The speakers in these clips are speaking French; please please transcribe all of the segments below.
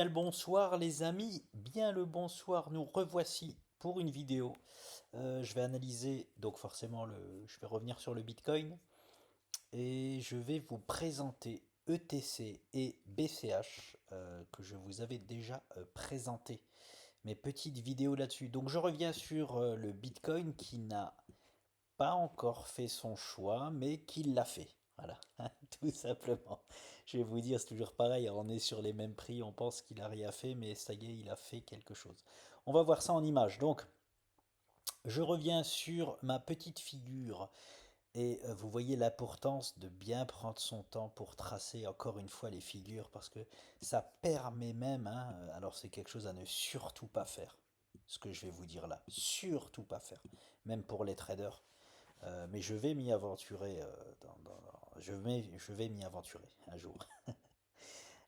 le bonsoir les amis, bien le bonsoir, nous revoici pour une vidéo. Je vais analyser, donc forcément, je vais revenir sur le Bitcoin et je vais vous présenter ETC et BCH que je vous avais déjà présenté mes petites vidéos là-dessus. Donc je reviens sur le Bitcoin qui n'a pas encore fait son choix, mais qui l'a fait. Voilà, tout simplement. Je vais vous dire, c'est toujours pareil, on est sur les mêmes prix, on pense qu'il a rien fait, mais ça y est, il a fait quelque chose. On va voir ça en image. Donc, je reviens sur ma petite figure et vous voyez l'importance de bien prendre son temps pour tracer encore une fois les figures parce que ça permet même, hein, alors c'est quelque chose à ne surtout pas faire, ce que je vais vous dire là, surtout pas faire, même pour les traders. Mais je vais m'y aventurer, je vais m'y aventurer un jour.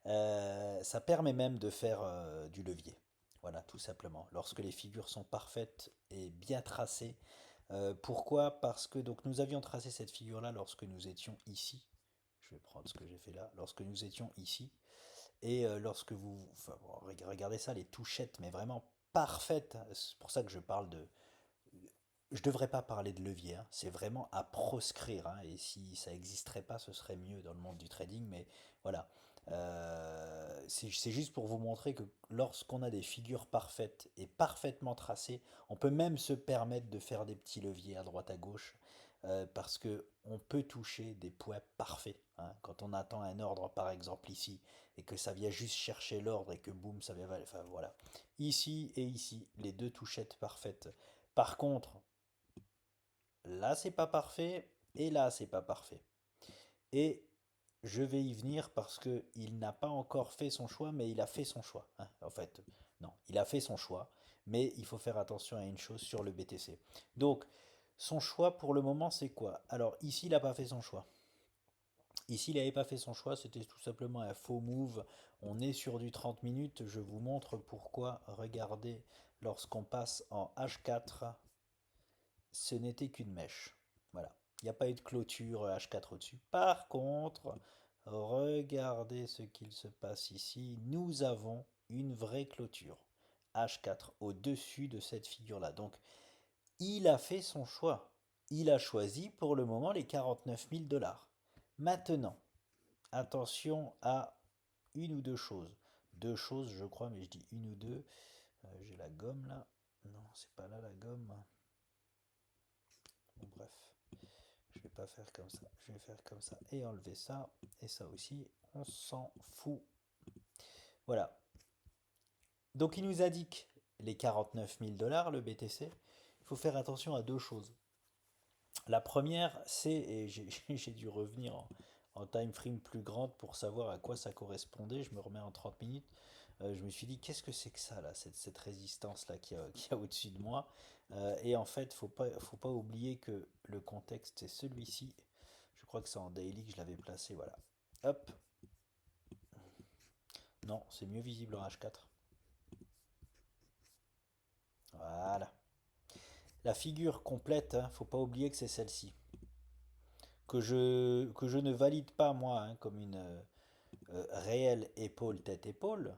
Ça permet même de faire du levier. Voilà, tout simplement. Lorsque les figures sont parfaites et bien tracées. Pourquoi? Parce que donc nous avions tracé cette figure-là lorsque nous étions ici. Je vais prendre ce que j'ai fait là. Lorsque nous étions ici. Et lorsque vous... Enfin, bon, regardez ça, les touchettes, mais vraiment parfaites. C'est pour ça que je parle de, je devrais pas parler de levier, hein. C'est vraiment à proscrire, hein. Et si ça n'existerait pas, ce serait mieux dans le monde du trading. Mais voilà. C'est juste pour vous montrer que lorsqu'on a des figures parfaites et parfaitement tracées, on peut même se permettre de faire des petits leviers à droite à gauche. Parce que on peut toucher des points parfaits, hein. Quand on attend un ordre, par exemple ici, et que ça vient juste chercher l'ordre et que boum, ça vient... Enfin voilà. Ici et ici, les deux touchettes parfaites. Par contre, là, c'est pas parfait, et là, c'est pas parfait. Et je vais y venir parce que il n'a pas encore fait son choix, mais il a fait son choix, hein. En fait, non, il a fait son choix, mais il faut faire attention à une chose sur le BTC. Donc, son choix pour le moment, c'est quoi? Alors, ici, il n'a pas fait son choix. Ici, il n'avait pas fait son choix, c'était tout simplement un faux move. On est sur du 30 minutes, je vous montre pourquoi. Regardez, lorsqu'on passe en H4, ce n'était qu'une mèche. Voilà. Il n'y a pas eu de clôture H4 au-dessus. Par contre, regardez ce qu'il se passe ici. Nous avons une vraie clôture H4 au-dessus de cette figure-là. Donc, il a fait son choix. Il a choisi pour le moment les 49 000 $. Maintenant, attention à une ou deux choses. Deux choses, je crois, mais je dis une ou deux. J'ai la gomme là. Non, c'est pas là la gomme. Bon, bref. Je vais pas faire comme ça. Je vais faire comme ça et enlever ça. Et ça aussi, on s'en fout. Voilà. Donc il nous indique les 49 000 $, le BTC. Il faut faire attention à deux choses. La première, c'est, et j'ai dû revenir en time frame plus grande pour savoir à quoi ça correspondait. Je me remets en 30 minutes. Je me suis dit, qu'est-ce que c'est que ça, là, cette résistance-là qui a au-dessus de moi. Et en fait, faut pas oublier que le contexte, c'est celui-ci. Je crois que c'est en daily que je l'avais placé, voilà. Hop. Non, c'est mieux visible en H4. Voilà. La figure complète, hein, faut pas oublier que c'est celle-ci. Que je ne valide pas, moi, hein, comme une réelle épaule tête épaule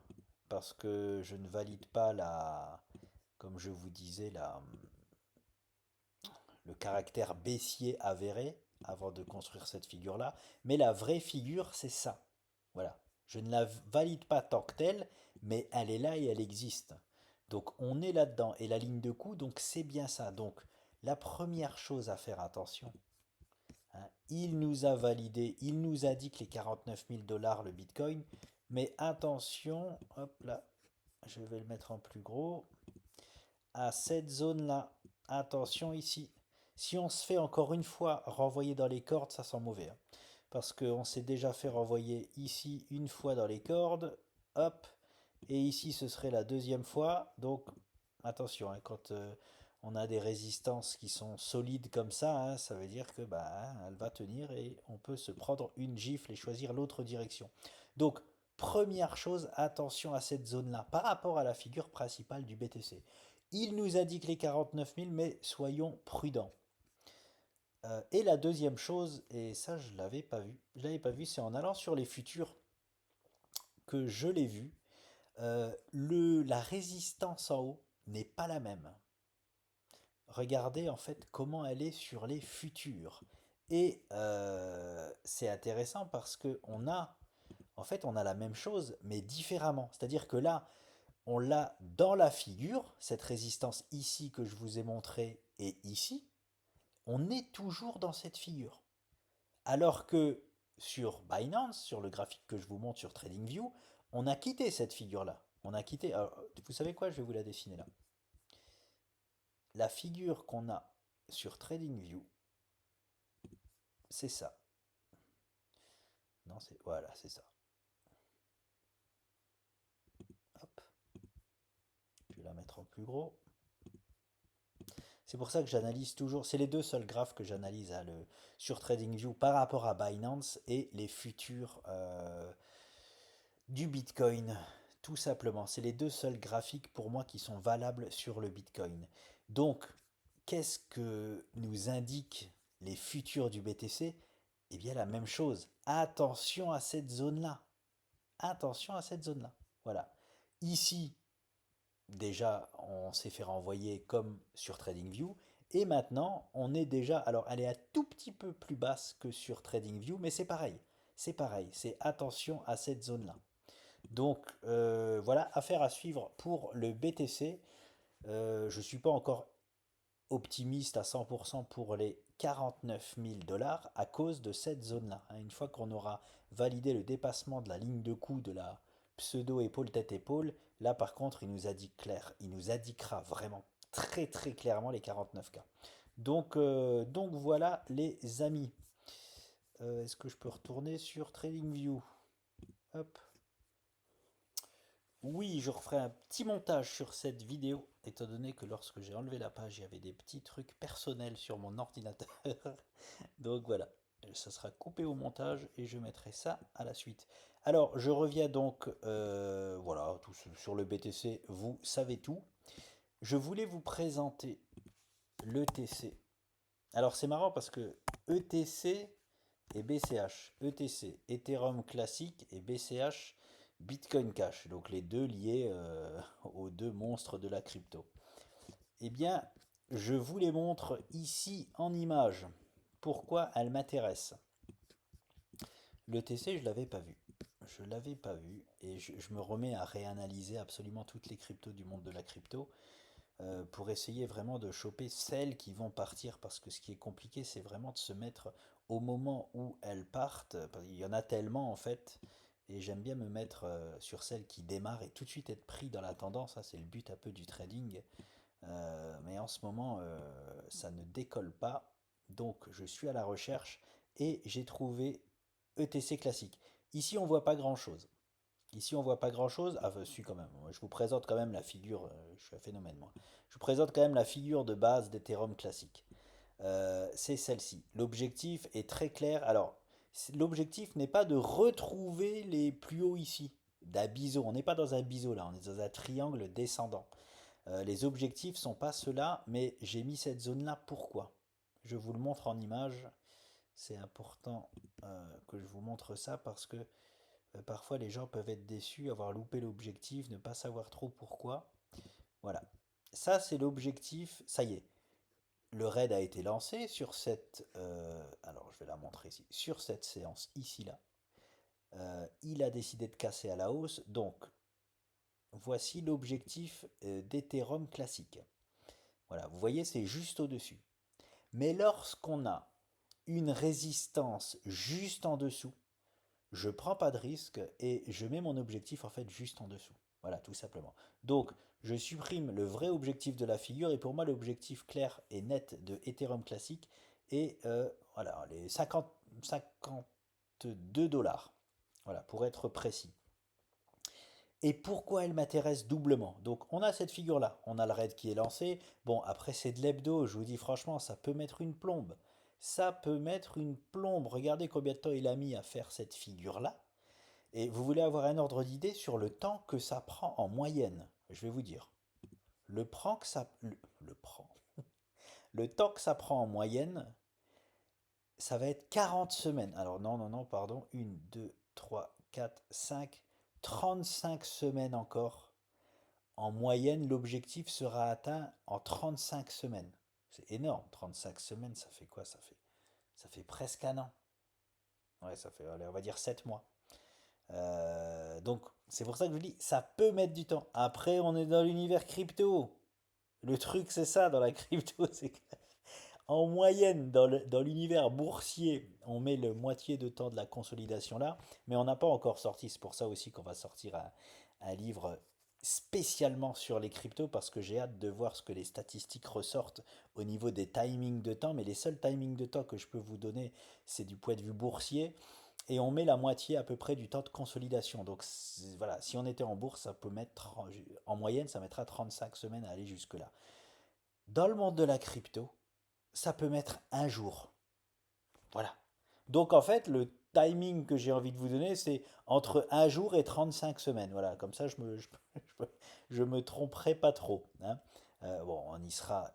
parce que je ne valide pas la, comme je vous disais, le caractère baissier avéré avant de construire cette figure-là. Mais la vraie figure, c'est ça. Voilà. Je ne la valide pas tant que telle, mais elle est là et elle existe. Donc on est là-dedans. Et la ligne de coup, donc c'est bien ça. Donc la première chose à faire attention, hein, il nous a validé, il nous a dit que les 49 000 $ le Bitcoin, mais attention, hop là, je vais le mettre en plus gros, à cette zone-là, attention ici. Si on se fait encore une fois renvoyer dans les cordes, ça sent mauvais, hein. Parce qu'on s'est déjà fait renvoyer ici une fois dans les cordes, hop, et ici ce serait la deuxième fois, donc attention, hein, quand on a des résistances qui sont solides comme ça, hein, ça veut dire que bah, hein, elle va tenir et on peut se prendre une gifle et choisir l'autre direction. Donc, première chose, attention à cette zone-là par rapport à la figure principale du BTC. Il nous a dit que les 49 000, mais soyons prudents. Et la deuxième chose, et ça je l'avais pas vu, c'est en allant sur les futurs que je l'ai vu. La résistance en haut n'est pas la même. Regardez en fait comment elle est sur les futurs. Et c'est intéressant parce que en fait, on a la même chose, mais différemment. C'est-à-dire que là, on l'a dans la figure, cette résistance ici que je vous ai montré et ici, on est toujours dans cette figure. Alors que sur Binance, sur le graphique que je vous montre sur TradingView, on a quitté cette figure-là. On a quitté. Alors, vous savez quoi? Je vais vous la dessiner là. La figure qu'on a sur TradingView, c'est ça. Non, c'est voilà, c'est ça. Hop, je vais la mettre en plus gros. C'est pour ça que j'analyse toujours. C'est les deux seuls graphes que j'analyse hein, sur TradingView par rapport à Binance et les futurs du Bitcoin. Tout simplement. C'est les deux seuls graphiques pour moi qui sont valables sur le Bitcoin. Donc, qu'est-ce que nous indiquent les futurs du BTC? Eh bien, la même chose. Attention à cette zone-là. Attention à cette zone-là. Voilà. Ici, déjà, on s'est fait renvoyer comme sur TradingView. Et maintenant, on est déjà. Alors, elle est un tout petit peu plus basse que sur TradingView, mais c'est pareil. C'est pareil. C'est attention à cette zone-là. Donc, voilà, affaire à suivre pour le BTC. Je ne suis pas encore optimiste à 100% pour les 49 000 dollars à cause de cette zone-là. Une fois qu'on aura validé le dépassement de la ligne de coup de la pseudo-épaule tête-épaule, là par contre il nous indique clair, il nous indiquera vraiment très très clairement les 49K. Donc voilà les amis. Est-ce que je peux retourner sur TradingView? Hop. Oui, je referai un petit montage sur cette vidéo, étant donné que lorsque j'ai enlevé la page, il y avait des petits trucs personnels sur mon ordinateur. Donc voilà, ça sera coupé au montage et je mettrai ça à la suite. Alors, je reviens donc, voilà, tout sur le BTC, vous savez tout. Je voulais vous présenter l'ETC. Alors, c'est marrant parce que ETC et BCH. ETC, Ethereum classique et BCH, Bitcoin Cash. Donc les deux liés aux deux monstres de la crypto. Eh bien, je vous les montre ici en image. Pourquoi elles m'intéressent? L'ETC, je ne l'avais pas vu. Je ne l'avais pas vu et je me remets à réanalyser absolument toutes les cryptos du monde de la crypto pour essayer vraiment de choper celles qui vont partir parce que ce qui est compliqué c'est vraiment de se mettre au moment où elles partent. Il y en a tellement en fait et j'aime bien me mettre sur celles qui démarrent et tout de suite être pris dans la tendance. Ça c'est le but un peu du trading. Mais en ce moment ça ne décolle pas. Donc je suis à la recherche et j'ai trouvé ETC classique. Ici on voit pas grand chose. Ici, on voit pas grand-chose. Ah, je suis quand même. Je vous présente quand même la figure. Je suis un phénomène, moi. Je vous présente quand même la figure de base d'Ethereum classique. C'est celle-ci. L'objectif est très clair. Alors, l'objectif n'est pas de retrouver les plus hauts ici, d'un biseau. On n'est pas dans un biseau là, on est dans un triangle descendant. Les objectifs sont pas ceux-là, mais j'ai mis cette zone-là. Pourquoi? Je vous le montre en image. C'est important que je vous montre ça parce que parfois, les gens peuvent être déçus, avoir loupé l'objectif, ne pas savoir trop pourquoi. Voilà. Ça, c'est l'objectif. Ça y est. Le raid a été lancé sur cette... alors, je vais la montrer ici. Sur cette séance, ici, là. Il a décidé de casser à la hausse. Donc, voici l'objectif d'Ethereum classique. Voilà, vous voyez, c'est juste au-dessus. Mais lorsqu'on a une résistance juste en dessous, je prends pas de risque et je mets mon objectif en fait juste en dessous. Voilà, tout simplement. Donc, je supprime le vrai objectif de la figure et pour moi, l'objectif clair et net de Ethereum classique est voilà, les 52 dollars. Voilà, pour être précis. Et pourquoi elle m'intéresse doublement? Donc, on a cette figure-là. On a le raid qui est lancé. Bon, après, c'est de l'hebdo. Je vous dis franchement, ça peut mettre une plombe. Ça peut mettre une plombe. Regardez combien de temps il a mis à faire cette figure-là. Et vous voulez avoir un ordre d'idée sur le temps que ça prend en moyenne. Je vais vous dire. Le, prend que ça, le prend. Le temps que ça prend en moyenne, ça va être 40 semaines. Alors non, non, non, pardon. 1, 2, 3, 4, 5. 35 semaines encore. En moyenne, l'objectif sera atteint en 35 semaines. C'est énorme, 35 semaines, ça fait quoi? Ça fait presque un an. Ouais, ça fait, allez, on va dire 7 mois. Donc, c'est pour ça que je dis, ça peut mettre du temps. Après, on est dans l'univers crypto. Le truc, c'est ça dans la crypto, c'est qu'en moyenne, dans l'univers boursier, on met le moitié de temps de la consolidation là, mais on n'a pas encore sorti. C'est pour ça aussi qu'on va sortir un livre spécialement sur les cryptos, parce que j'ai hâte de voir ce que les statistiques ressortent au niveau des timings de temps. Mais les seuls timings de temps que je peux vous donner, c'est du point de vue boursier. Et on met la moitié à peu près du temps de consolidation. Donc voilà, si on était en bourse, ça peut mettre, en moyenne, ça mettra 35 semaines à aller jusque-là. Dans le monde de la crypto, ça peut mettre un jour. Voilà. Donc en fait, le timing que j'ai envie de vous donner, c'est entre un jour et 35 semaines. Voilà, comme ça, je me tromperai pas trop, hein. Bon, on y sera.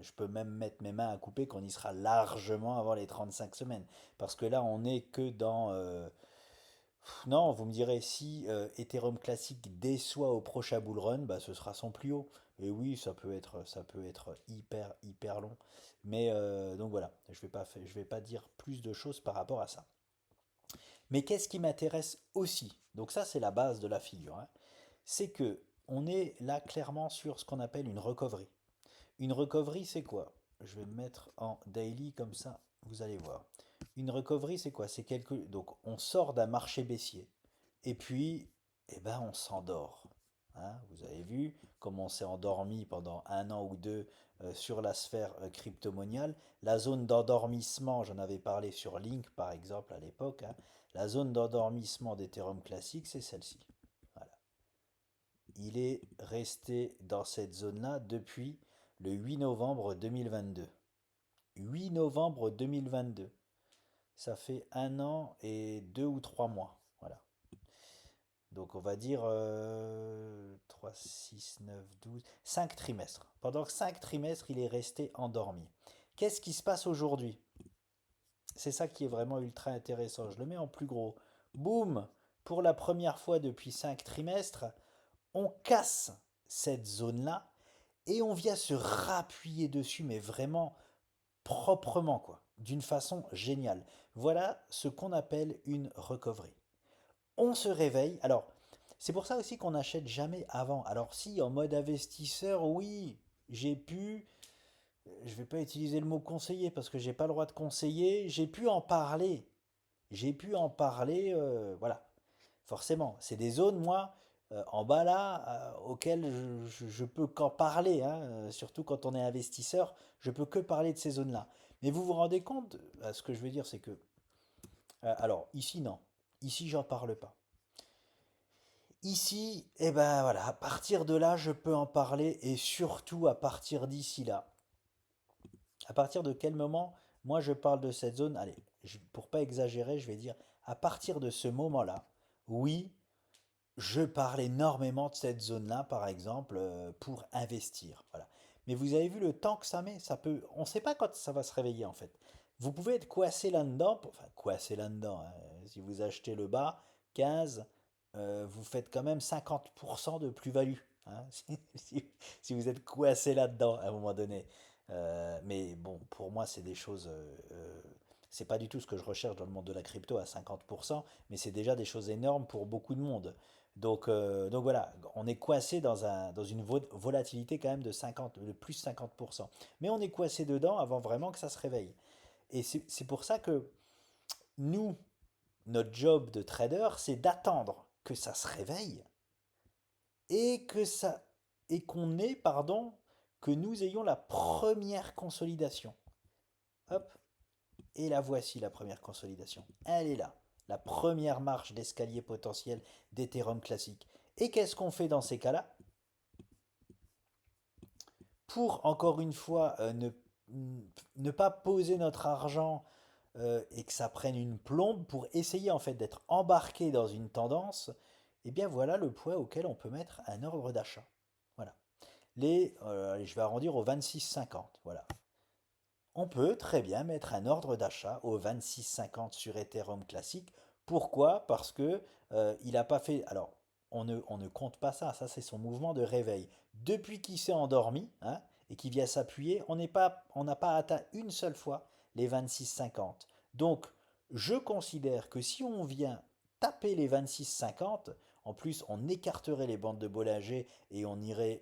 Je peux même mettre mes mains à couper qu'on y sera largement avant les 35 semaines. Parce que là, on n'est que dans. Non, vous me direz, si Ethereum classique déçoit au prochain bull run, bah, ce sera son plus haut. Et oui, ça peut être hyper, hyper long. Mais donc voilà, je vais pas dire plus de choses par rapport à ça. Mais qu'est-ce qui m'intéresse aussi? Donc ça, c'est la base de la figure, hein. C'est que on est là clairement sur ce qu'on appelle une recovery. Une recovery, c'est quoi? Je vais me mettre en daily comme ça, vous allez voir. Une recovery, c'est quoi? C'est quelque. Donc, on sort d'un marché baissier. Et puis, eh ben, on s'endort. Hein, vous avez vu comment on s'est endormi pendant un an ou deux sur la sphère cryptomoniale. La zone d'endormissement, j'en avais parlé sur Link par exemple à l'époque, hein. La zone d'endormissement d'Ethereum classique, c'est celle-ci. Voilà. Il est resté dans cette zone-là depuis le 8 novembre 2022. 8 novembre 2022. Ça fait un an et 2 ou 3 mois. Voilà. Donc on va dire 3, 6, 9, 12, 5 trimestres. Pendant 5 trimestres, il est resté endormi. Qu'est-ce qui se passe aujourd'hui? C'est ça qui est vraiment ultra intéressant. Je le mets en plus gros. Boum! Pour la première fois depuis 5 trimestres, on casse cette zone-là et on vient se rappuyer dessus, mais vraiment proprement, quoi, d'une façon géniale. Voilà ce qu'on appelle une recovery. On se réveille. Alors, c'est pour ça aussi qu'on n'achète jamais avant. Alors, si en mode investisseur, oui, j'ai pu, je vais pas utiliser le mot conseiller parce que j'ai pas le droit de conseiller, j'ai pu en parler. J'ai pu en parler, voilà. Forcément, c'est des zones, moi, en bas là, auxquelles je peux qu'en parler, hein, surtout quand on est investisseur, je peux que parler de ces zones-là. Mais vous vous rendez compte, ce que je veux dire, c'est que, alors ici non, ici j'en parle pas. Ici, eh ben voilà, à partir de là, je peux en parler et surtout à partir d'ici là. À partir de quel moment, moi je parle de cette zone, allez, pour pas exagérer, je vais dire à partir de ce moment-là, oui, je parle énormément de cette zone-là, par exemple, pour investir. Voilà. Mais vous avez vu le temps que ça met, on ne sait pas quand ça va se réveiller en fait. Vous pouvez être coincé là-dedans, enfin coincé là-dedans, hein. Si vous achetez le bas, 15, vous faites quand même 50% de plus-value, hein, si vous êtes coincé là-dedans à un moment donné. Mais bon, pour moi, c'est des choses. C'est pas du tout ce que je recherche dans le monde de la crypto à 50%, mais c'est déjà des choses énormes pour beaucoup de monde. Donc voilà, on est coincé dans une volatilité quand même de plus 50%. Mais on est coincé dedans avant vraiment que ça se réveille. Et c'est pour ça que nous, notre job de trader, c'est d'attendre que ça se réveille et qu'on ait, pardon, que nous ayons la première consolidation. Hop, et la voici la première consolidation. Elle est là, la première marche d'escalier potentiel d'Ethereum classique. Et qu'est-ce qu'on fait dans ces cas-là? Pour, encore une fois, ne pas poser notre argent et que ça prenne une plombe, pour essayer en fait d'être embarqué dans une tendance, eh bien voilà le poids auquel on peut mettre un ordre d'achat. Voilà. Je vais arrondir au 26,50. Voilà. On peut très bien mettre un ordre d'achat au 26,50 sur Ethereum classique Pourquoi? Parce que il n'a pas fait. Alors, on ne compte pas ça. Ça, c'est son mouvement de réveil. Depuis qu'il s'est endormi, hein, et qu'il vient s'appuyer, on n'a pas atteint une seule fois les 26,50. Donc, je considère que si on vient taper les 26,50, en plus, on écarterait les bandes de Bollinger et on irait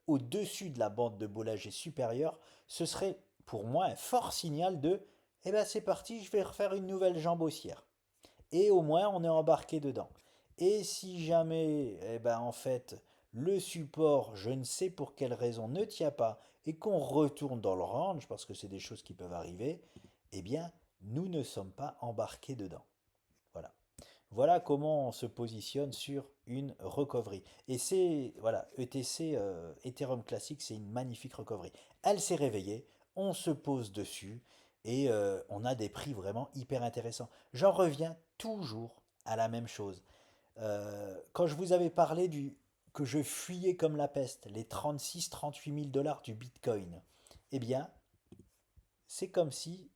au-dessus de la bande de Bollinger supérieure, ce serait pour moi un fort signal de eh ben c'est parti, je vais refaire une nouvelle jambe haussière. Et au moins on est embarqué dedans. Et si jamais, eh ben en fait, le support, je ne sais pour quelle raison, ne tient pas et qu'on retourne dans le range, parce que c'est des choses qui peuvent arriver, eh bien, nous ne sommes pas embarqués dedans. Voilà. Voilà comment on se positionne sur une recovery. Et c'est, voilà, ETC, Ethereum classique, c'est une magnifique recovery. Elle s'est réveillée, on se pose dessus et on a des prix vraiment hyper intéressants. J'en reviens toujours à la même chose. Quand je vous avais parlé que je fuyais comme la peste, les 36-38 000 $ du Bitcoin, eh bien, c'est comme si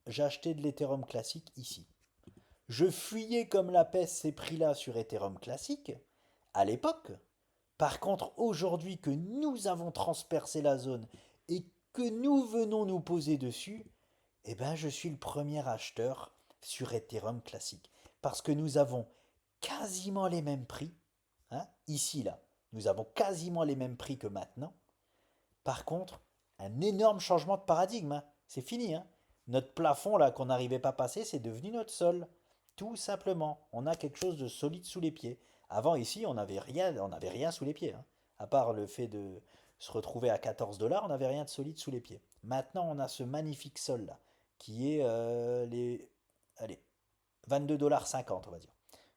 j'achetais de l'Ethereum classique ici. Je fuyais comme la peste ces prix-là sur Ethereum classique à l'époque. Par contre, aujourd'hui que nous avons transpercé la zone et que nous venons nous poser dessus, eh ben, je suis le premier acheteur sur Ethereum classique. Parce que nous avons quasiment les mêmes prix. Hein, ici, là, nous avons quasiment les mêmes prix que maintenant. Par contre, un énorme changement de paradigme, hein. C'est fini, hein. Notre plafond là qu'on n'arrivait pas à passer, c'est devenu notre sol. Tout simplement. On a quelque chose de solide sous les pieds. Avant ici, on n'avait rien sous les pieds, hein. À part le fait de se retrouver à 14 dollars, on n'avait rien de solide sous les pieds. Maintenant, on a ce magnifique sol là, qui est allez, 22,50 $, on va dire.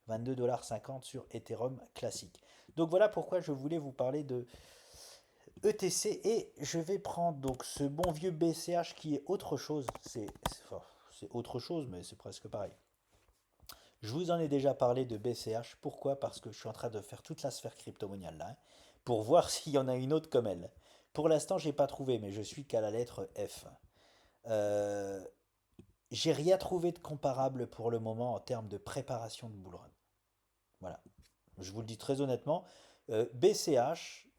22,50 $ sur Ethereum classique. Donc voilà pourquoi je voulais vous parler de ETC et je vais prendre donc ce bon vieux BCH qui est autre chose. C'est autre chose, mais c'est presque pareil. Je vous en ai déjà parlé de BCH. Pourquoi? Parce que je suis en train de faire toute la sphère crypto-moniale là, hein, pour voir s'il y en a une autre comme elle. Pour l'instant, j'ai pas trouvé, mais je suis qu'à la lettre F. Euh, j'ai rien trouvé de comparable pour le moment en termes de préparation de bullrun. Voilà. Je vous le dis très honnêtement, BCH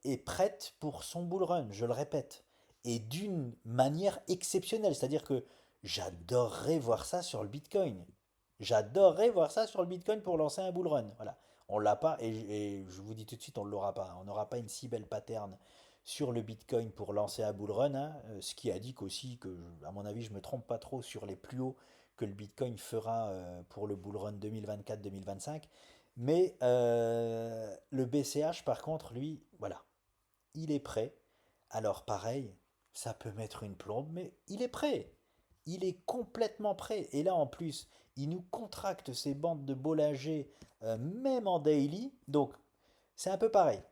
est prête pour son bull run, je le répète, et d'une manière exceptionnelle. C'est-à-dire que j'adorerais voir ça sur le Bitcoin. J'adorerais voir ça sur le Bitcoin pour lancer un bull run. Voilà. On l'a pas, et je vous dis tout de suite, on ne l'aura pas. On n'aura pas une si belle pattern sur le Bitcoin pour lancer un bull run, hein, ce qui indique aussi que, à mon avis, je ne me trompe pas trop sur les plus hauts que le Bitcoin fera pour le bull run 2024-2025. Mais le BCH, par contre, lui, voilà, il est prêt. Alors pareil, ça peut mettre une plombe, mais il est prêt. Il est complètement prêt. Et là, en plus, il nous contracte ces bandes de Bollinger, même en daily. Donc, c'est un peu pareil.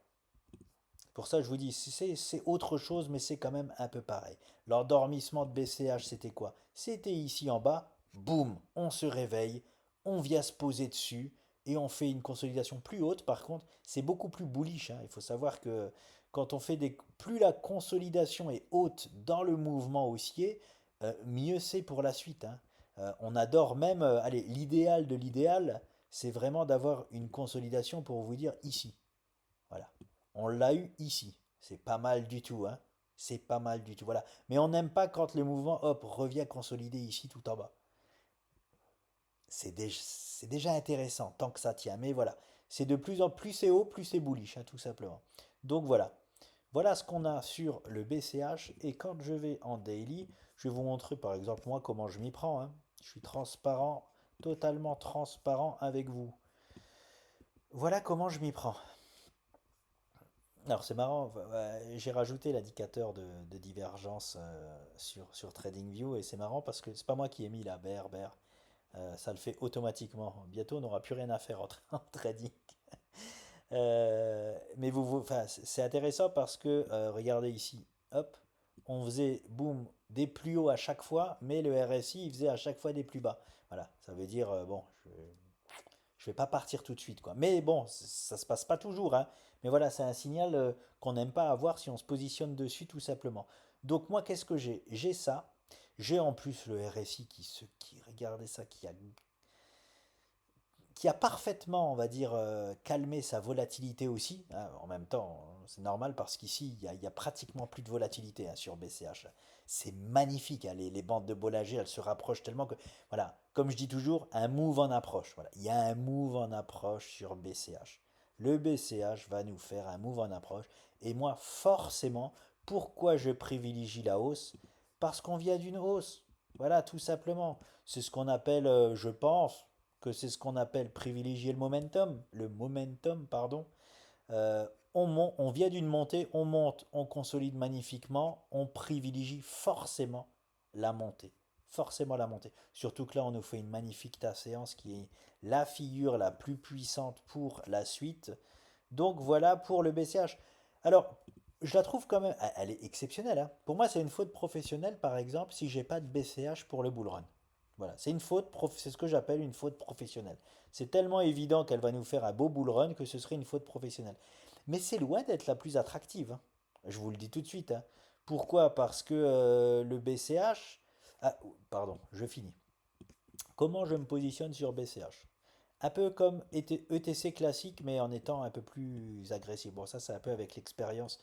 Pour ça, je vous dis, c'est autre chose, mais c'est quand même un peu pareil. L'endormissement de BCH, c'était quoi? C'était ici en bas, boum, on se réveille, on vient se poser dessus et on fait une consolidation plus haute. Par contre, c'est beaucoup plus bullish, hein. Il faut savoir que quand on fait plus la consolidation est haute dans le mouvement haussier, mieux c'est pour la suite, hein. On adore même, allez, l'idéal de l'idéal, c'est vraiment d'avoir une consolidation pour vous dire ici. Voilà. On l'a eu ici. C'est pas mal du tout, hein. C'est pas mal du tout. Voilà. Mais on n'aime pas quand le mouvement, hop, revient consolider ici tout en bas. C'est déjà intéressant tant que ça tient. Mais voilà. C'est de plus en plus c'est haut, plus c'est bullish, hein, tout simplement. Donc voilà. Voilà ce qu'on a sur le BCH. Et quand je vais en daily, je vais vous montrer par exemple moi comment je m'y prends, hein. Je suis transparent, totalement transparent avec vous. Voilà comment je m'y prends. Alors c'est marrant, j'ai rajouté l'indicateur de divergence sur TradingView et c'est marrant parce que c'est pas moi qui ai mis la BR, ça le fait automatiquement. Bientôt on n'aura plus rien à faire en trading. Mais enfin, c'est intéressant parce que regardez ici, hop, on faisait boum des plus hauts à chaque fois, mais le RSI il faisait à chaque fois des plus bas. Voilà, ça veut dire bon, je vais pas partir tout de suite, quoi. Mais bon, ça se passe pas toujours, hein. Mais voilà, c'est un signal qu'on n'aime pas avoir si on se positionne dessus, tout simplement. Donc moi, qu'est-ce que j'ai? J'ai ça. J'ai en plus le RSI qui regardez ça, qui a qui a parfaitement, on va dire, calmé sa volatilité aussi, hein. En même temps, c'est normal parce qu'ici, il y a pratiquement plus de volatilité, hein, sur BCH. C'est magnifique, hein, les bandes de Bollinger, elles se rapprochent tellement que, voilà, comme je dis toujours, un move en approche. Voilà, il y a un move en approche sur BCH. Le BCH va nous faire un move en approche. Et moi, forcément, pourquoi je privilégie la hausse? Parce qu'on vient d'une hausse. Voilà, tout simplement. C'est ce qu'on appelle, je pense, que c'est ce qu'on appelle privilégier le momentum, pardon. On vient d'une montée, on monte, on consolide magnifiquement, on privilégie forcément la montée. Forcément la montée. Surtout que là, on nous fait une magnifique séance qui est la figure la plus puissante pour la suite. Donc voilà pour le BCH. Alors, je la trouve quand même, elle est exceptionnelle, hein. Pour moi, c'est une faute professionnelle, par exemple, si j'ai pas de BCH pour le bull run. Voilà, c'est une faute, c'est ce que j'appelle une faute professionnelle. C'est tellement évident qu'elle va nous faire un beau bull run que ce serait une faute professionnelle. Mais c'est loin d'être la plus attractive, hein. Je vous le dis tout de suite, hein. Pourquoi? Parce que le BCH... Ah, pardon, je finis. Comment je me positionne sur BCH? Un peu comme ETC classique, mais en étant un peu plus agressif. Bon, ça, c'est un peu avec l'expérience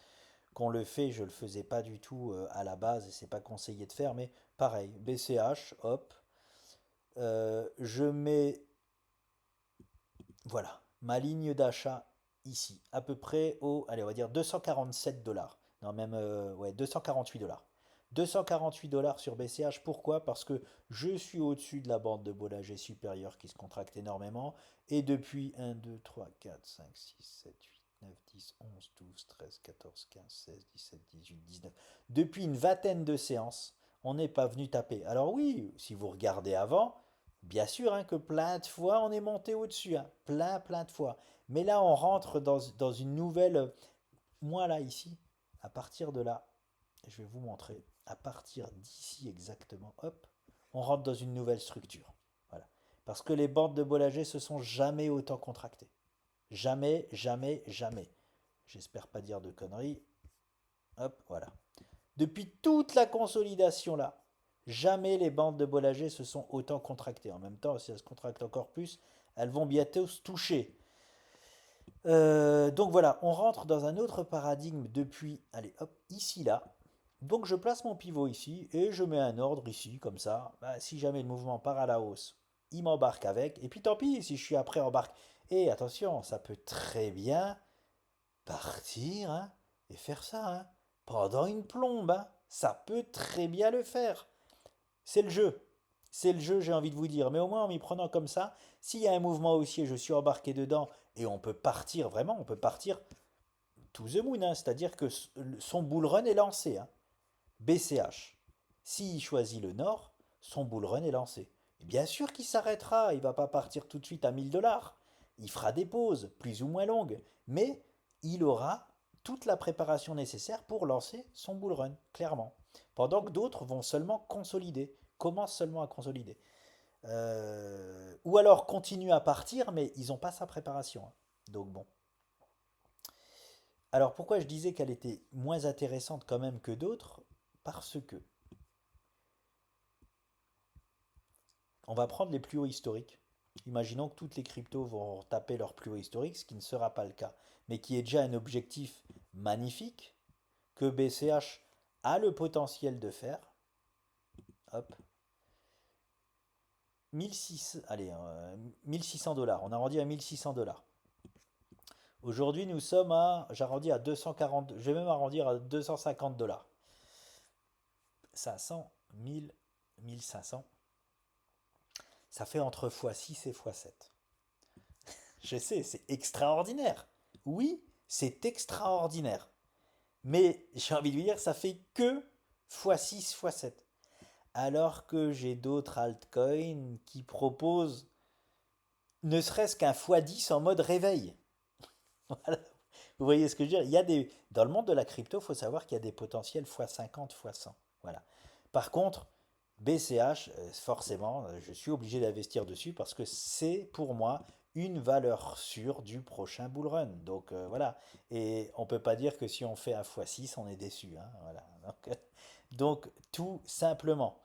qu'on le fait. Je le faisais pas du tout à la base et c'est pas conseillé de faire, mais pareil, BCH, hop, je mets, voilà, ma ligne d'achat ici, à peu près au, allez, on va dire 247 $. Non, même, ouais, 248 $. 248 $ sur BCH. Pourquoi? Parce que je suis au-dessus de la bande de Bollinger supérieure qui se contracte énormément. Et depuis 1, 2, 3, 4, 5, 6, 7, 8, 9, 10, 11, 12, 13, 14, 15, 16, 17, 18, 19. Depuis une vingtaine de séances, on n'est pas venu taper. Alors oui, si vous regardez avant, bien sûr, hein, que plein de fois on est monté au-dessus, hein, plein de fois. Mais là, on rentre dans une nouvelle. Moi, là, ici, à partir de là, je vais vous montrer, à partir d'ici exactement, hop, on rentre dans une nouvelle structure. Voilà. Parce que les bandes de Bollinger se sont jamais autant contractées. Jamais, jamais, jamais. J'espère pas dire de conneries. Hop, voilà. Depuis toute la consolidation là, jamais les bandes de Bollinger se sont autant contractées. En même temps, si elles se contractent encore plus, elles vont bientôt se toucher. Donc voilà, on rentre dans un autre paradigme depuis, allez hop, ici là. Donc je place mon pivot ici et je mets un ordre ici, comme ça. Bah, si jamais le mouvement part à la hausse, il m'embarque avec. Et puis tant pis, si je suis après embarque. Et attention, ça peut très bien partir, hein, et faire ça, hein, pendant une plombe, hein. Ça peut très bien le faire. C'est le jeu. C'est le jeu, j'ai envie de vous dire. Mais au moins, en m'y prenant comme ça, s'il y a un mouvement haussier, je suis embarqué dedans et on peut partir, vraiment, on peut partir to the moon, hein. C'est-à-dire que son bull run est lancé, hein. BCH. S'il choisit le nord, son bull run est lancé. Et bien sûr qu'il s'arrêtera, il ne va pas partir tout de suite à 1000 $. Il fera des pauses, plus ou moins longues, mais il aura toute la préparation nécessaire pour lancer son bull run, clairement. Pendant que d'autres vont seulement consolider, commencent seulement à consolider. Ou alors continuent à partir, mais ils n'ont pas sa préparation, hein. Donc bon. Alors pourquoi je disais qu'elle était moins intéressante quand même que d'autres? Parce que on va prendre les plus hauts historiques. Imaginons que toutes les cryptos vont taper leur plus haut historique, ce qui ne sera pas le cas, mais qui est déjà un objectif magnifique que BCH a le potentiel de faire. Hop, 1600, allez, 1600 $. On arrondit à 1600 $. Aujourd'hui, nous sommes à, j'arrondis à 240, je vais même arrondir à 250 $. 500, 1000, 1500. Ça fait entre x6 et x7. Je sais, c'est extraordinaire. Oui, c'est extraordinaire. Mais j'ai envie de vous dire, ça fait que x6, x7. Alors que j'ai d'autres altcoins qui proposent ne serait-ce qu'un x10 en mode réveil. Voilà. Vous voyez ce que je veux dire? Dans le monde de la crypto, il faut savoir qu'il y a des potentiels x50, x100. Voilà. Par contre, BCH, forcément, je suis obligé d'investir dessus parce que c'est pour moi une valeur sûre du prochain bull run. Donc voilà. Et on ne peut pas dire que si on fait un x6, on est déçu, hein. Voilà. Donc, tout simplement.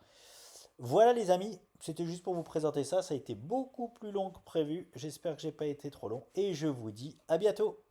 Voilà les amis, c'était juste pour vous présenter ça, ça a été beaucoup plus long que prévu, j'espère que j'ai pas été trop long et je vous dis à bientôt.